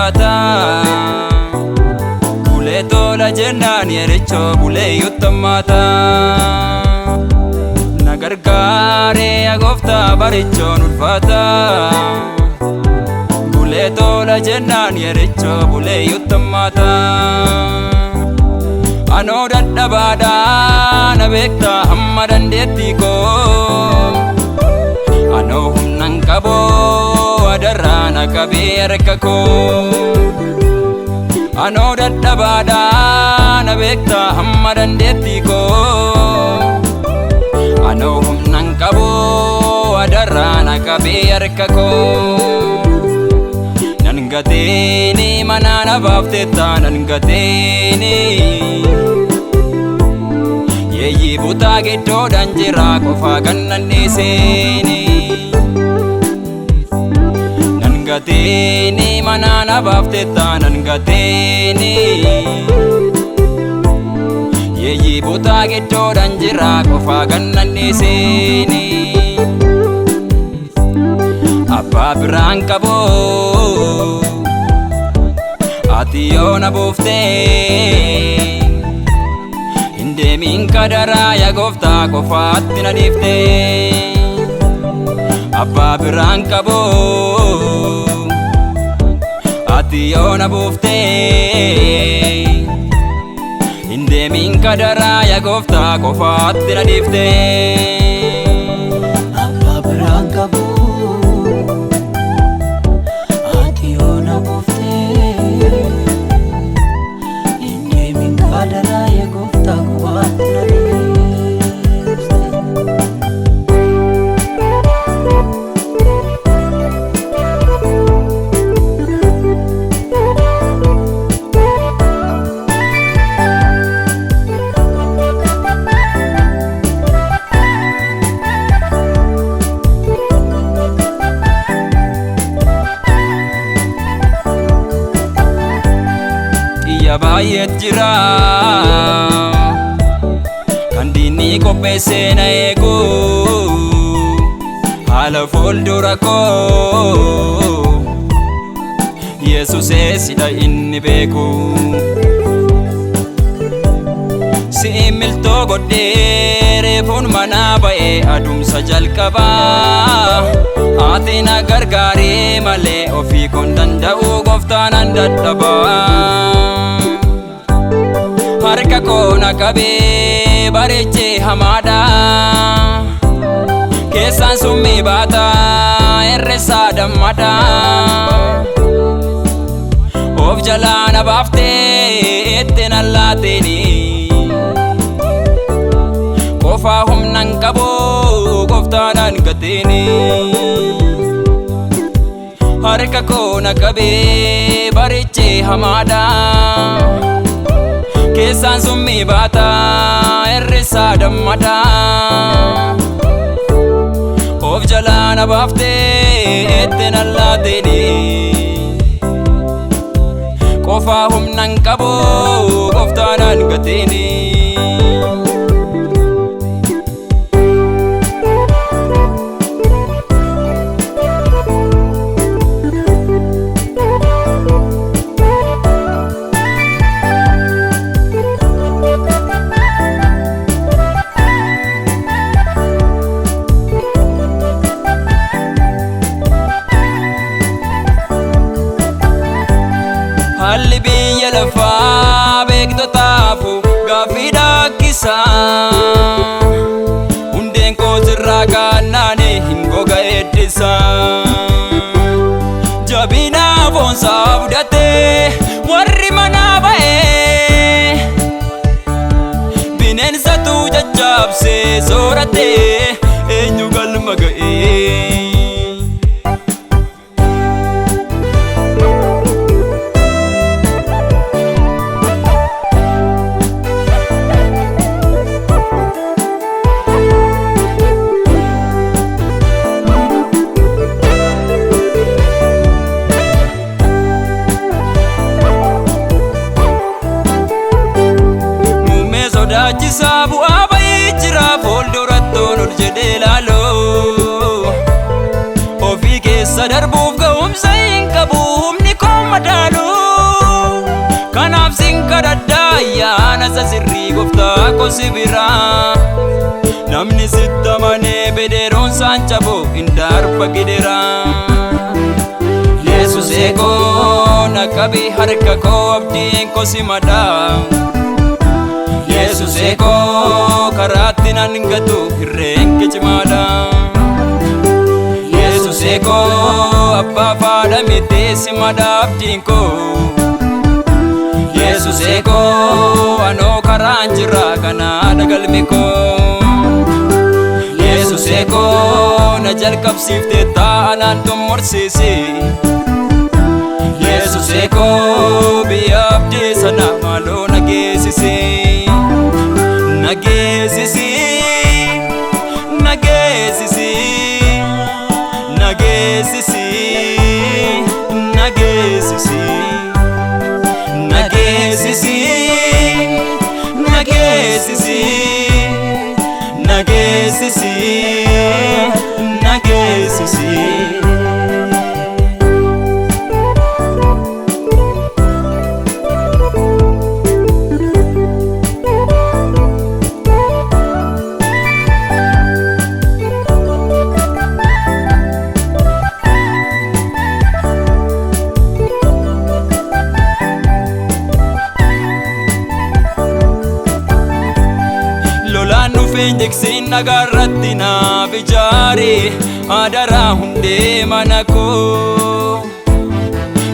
ulfaata bulee tola jennaan yerichoo bulee yuttamaata na gargaare yaa gooftaa barichoon ulfaata bulee tola jennaan yerichoo bulee yuttamaata anoo dadhabaadha na beekta hamma dandeettii koo anoo humnan qaboo adarraa na qabee harka koo anoo dadhabaadha na beekta hamma dandeettii koo anoo humnan qaboo adarraa na qabee harka koo nan gateeni manaa na baafteetta nan gateeni yeeyyii butaa giddoodhaan jira qofaa kan nan dhiiseeni nan gateeni manaa na baafteetta nan gateeni yeeyyii butaa giddoodhaan jira qofaa kan nan dhiiseeni abbaa biraan qaboo ati yoo na buuftee deemiin kadaraa yaa gooftaa qofaatti na dhiiftee abbaa biraan qaboo ati yoo na buuftee deemiin kadaraa yaa gooftaa qofaatti na dhiiftee abbaa biraan qaboo ati yoo na buuftee deemiin kadaraa yaa gooftaa qofaatti na dhiiftee baay'eet jira kan diinni qopheessee na eegu haala fuuldura koo Yesuusee sidha inni beeku si'in miltoo godhee reefuun manaa ba'ee adumsa jalqabaa ati na gargaaree malee ofii koon danda'uu gooftaa nan dadhabaa harka koo na qabee bareechee hamaadha keessaan summii baata herreessaa dammadha of jalaa na baaftee itti nan laateeni qofaa humnan qaboo gooftaadhaan gateeni harka koo na qabee bareechee hamaadha keessaan summii baata herreessaa dammadha of jalaa na baaftee itti nan laateeni qofaa humnan qaboo gooftaadhaan gateeni haalli biyya lafaa beektotaafu gaaffii dhaakkisaa hundeen koo sirraa kaannaane hin goga eeddisaa jabina foonsaa fudhatee warri manaa ba'ee bineensatu jajjaabsee sooratee eenyu galma ga'ee sodaachisaa bu'aa bayii jira fuuldurattoon ol jedhee laaloo ofii keessa darbuuf ga'umsa hin qabu humni koo madaaluu ayyaana isa sirrii gooftaa koo si biraa. Namni sitti amanee bederoon isaan caboo hin darba gidera. Yesus eegoo na qabi harka koo abdiin koo si madaa. Yesus eegoo karaatti nan gatu irreen kee cimaadha. Yesus eegoo abbaa faadha miti si madaa abdiin koo. Yesus eegoo anoo karaan jira kanaadha galmi koo. Yesus eegoo na jalqabsiifte taanaan xumursiisi. Yesus eegoo biyya abdii sana maaloo na geessisi. Na geessisi, na geessisi, na geessisi, na geessisi. Nagesisi, nagesisi, nagesisi, nagesisi. Jiksin nagarratti naaf ijaari adaraa hundee mana koo.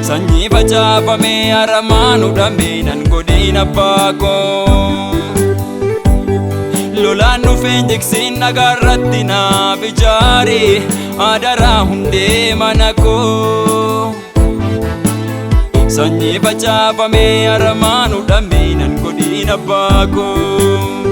Sanyii facaafamee aramaan hudhamee nan godhin abbaa koo. Lolaan dhufeen jiksin nagarratti naaf ijaari adaraa hundee mana koo. Sanyii facaafamee aramaan hudhamee nan godhin abbaa koo.